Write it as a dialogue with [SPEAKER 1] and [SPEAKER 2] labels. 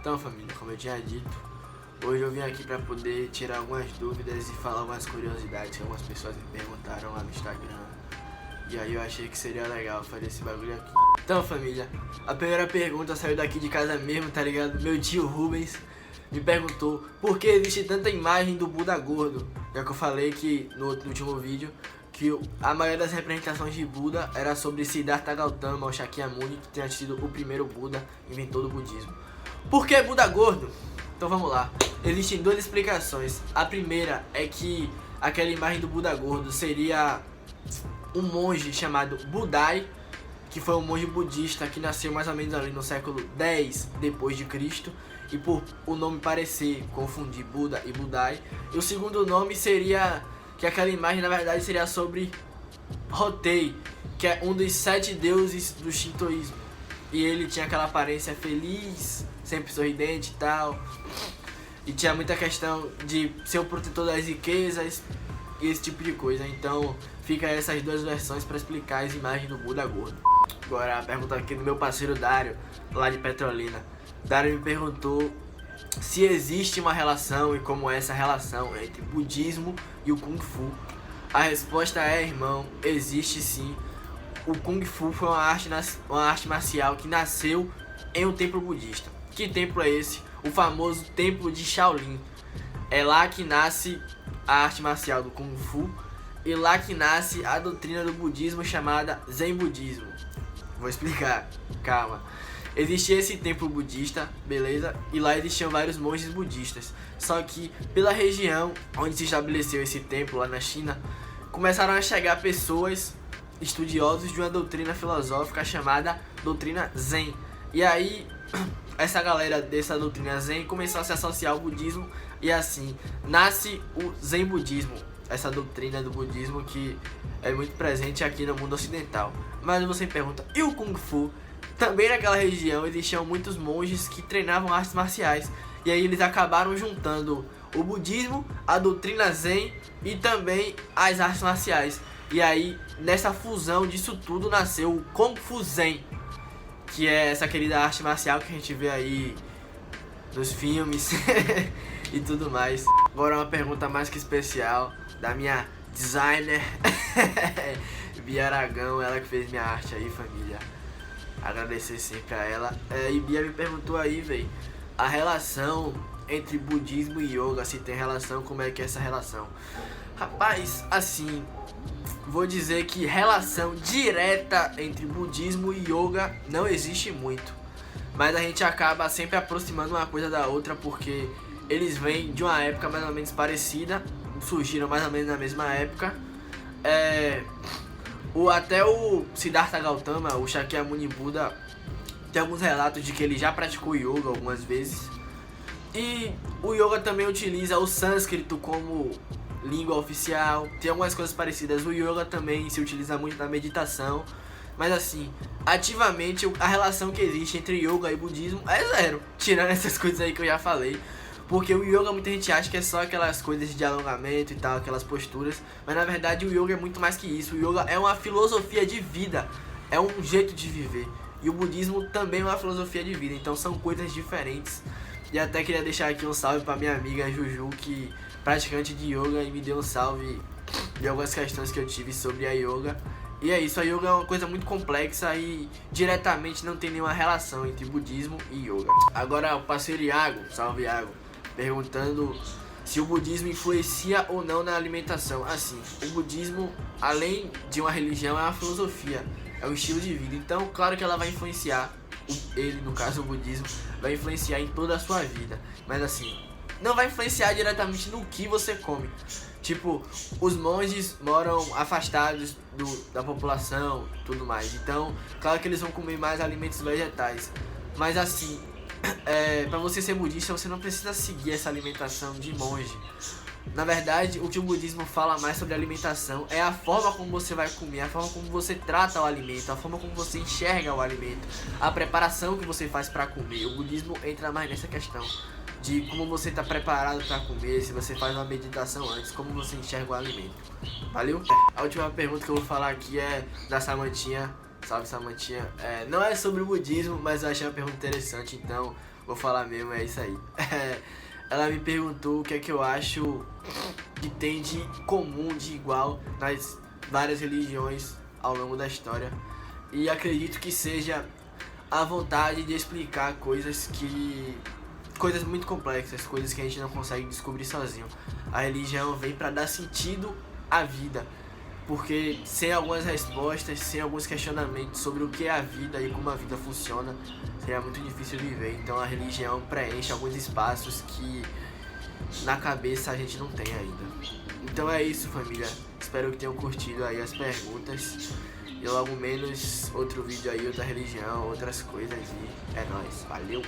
[SPEAKER 1] Então, família, como eu tinha dito, hoje eu vim aqui para poder tirar algumas dúvidas e falar algumas curiosidades que algumas pessoas me perguntaram lá no Instagram. E aí eu achei que seria legal fazer esse bagulho aqui. Então, família, a primeira pergunta saiu daqui de casa mesmo, tá ligado? Meu tio Rubens me perguntou por que existe tanta imagem do Buda gordo. Já que eu falei que no último vídeo que a maioria das representações de Buda era sobre Siddhartha Gautama ou Shakyamuni, que tinha sido o primeiro Buda, inventor do budismo. Por que Buda gordo? Então vamos lá. Existem duas explicações. A primeira é que aquela imagem do Buda gordo seria um monge chamado Budai, que foi um monge budista que nasceu mais ou menos ali no século 10 depois de Cristo, e por o nome parecer confundir Buda e Budai. E o segundo nome seria que aquela imagem na verdade seria sobre Hotei, que é um dos 7 deuses do shintoísmo. E ele tinha aquela aparência feliz, sempre sorridente e tal. E tinha muita questão de ser o protetor das riquezas e esse tipo de coisa. Então fica essas duas versões para explicar as imagens do Buda gordo. Agora a pergunta aqui do meu parceiro Dário, lá de Petrolina. Dário me perguntou se existe uma relação e como é essa relação entre budismo e o Kung Fu. A resposta é, irmão, existe sim. O Kung Fu foi uma arte marcial que nasceu em um templo budista. Que templo é esse? O famoso templo de Shaolin. É lá que nasce a arte marcial do Kung Fu e lá que nasce a doutrina do budismo chamada Zen Budismo. Vou explicar, calma. Existia esse templo budista, beleza? E lá existiam vários monges budistas. Só que pela região onde se estabeleceu esse templo, lá na China, começaram a chegar pessoas, estudiosos de uma doutrina filosófica chamada doutrina Zen. E aí essa galera dessa doutrina Zen começou a se associar ao budismo e assim nasce o Zen Budismo, essa doutrina do budismo que é muito presente aqui no mundo ocidental. Mas você pergunta, e o Kung Fu? Também naquela região existiam muitos monges que treinavam artes marciais e aí eles acabaram juntando o budismo, a doutrina Zen e também as artes marciais. E aí nessa fusão disso tudo nasceu o Kung Fu Zen, que é essa querida arte marcial que a gente vê aí nos filmes e tudo mais. Agora uma pergunta mais que especial da minha designer Bia Aragão, ela que fez minha arte aí, família. Agradecer sempre a ela. E Bia me perguntou aí, velho, a relação entre budismo e yoga, se tem relação, como é que é essa relação? Rapaz, assim, vou dizer que relação direta entre budismo e yoga não existe muito. Mas a gente acaba sempre aproximando uma coisa da outra porque eles vêm de uma época mais ou menos parecida, surgiram mais ou menos na mesma época. Até o Siddhartha Gautama, o Shakyamuni Buda, tem alguns relatos de que ele já praticou yoga algumas vezes. E o yoga também utiliza o sânscrito como língua oficial, tem algumas coisas parecidas. O yoga também se utiliza muito na meditação, mas assim, ativamente a relação que existe entre yoga e budismo é zero, tirando essas coisas aí que eu já falei. Porque o yoga muita gente acha que é só aquelas coisas de alongamento e tal, aquelas posturas, mas na verdade o yoga é muito mais que isso. O yoga é uma filosofia de vida, é um jeito de viver. E o budismo também é uma filosofia de vida, então são coisas diferentes. E até queria deixar aqui um salve pra minha amiga Juju, que praticante de yoga, e me deu um salve de algumas questões que eu tive sobre a yoga. E é isso, a yoga é uma coisa muito complexa e diretamente não tem nenhuma relação entre budismo e yoga. Agora o parceiro Iago, salve Iago, perguntando se o budismo influencia ou não na alimentação. Assim, o budismo, além de uma religião, é uma filosofia, é um estilo de vida. Então, claro que ela vai influenciar, ele, no caso o budismo, vai influenciar em toda a sua vida. Mas assim, não vai influenciar diretamente no que você come. Tipo, os monges moram afastados da população e tudo mais. Então, claro que eles vão comer mais alimentos vegetais. Mas assim, pra você ser budista, você não precisa seguir essa alimentação de monge. Na verdade, o que o budismo fala mais sobre alimentação é a forma como você vai comer, a forma como você trata o alimento, a forma como você enxerga o alimento, a preparação que você faz para comer. O budismo entra mais nessa questão de como você está preparado para comer, se você faz uma meditação antes, como você enxerga o alimento. Valeu? A última pergunta que eu vou falar aqui é da Samantinha. Salve, Samantinha. Não é sobre o budismo, mas eu achei uma pergunta interessante, então Vou falar mesmo, é isso aí. Ela me perguntou o que é que eu acho que tem de comum, de igual nas várias religiões ao longo da história. E acredito que seja a vontade de explicar coisas muito complexas, coisas que a gente não consegue descobrir sozinho. A religião vem para dar sentido à vida, porque sem algumas respostas, sem alguns questionamentos sobre o que é a vida e como a vida funciona, seria muito difícil viver. Então a religião preenche alguns espaços que na cabeça a gente não tem ainda. Então é isso, família. Espero que tenham curtido aí as perguntas. E logo menos outro vídeo aí, outra religião, outras coisas. E é nóis. Valeu!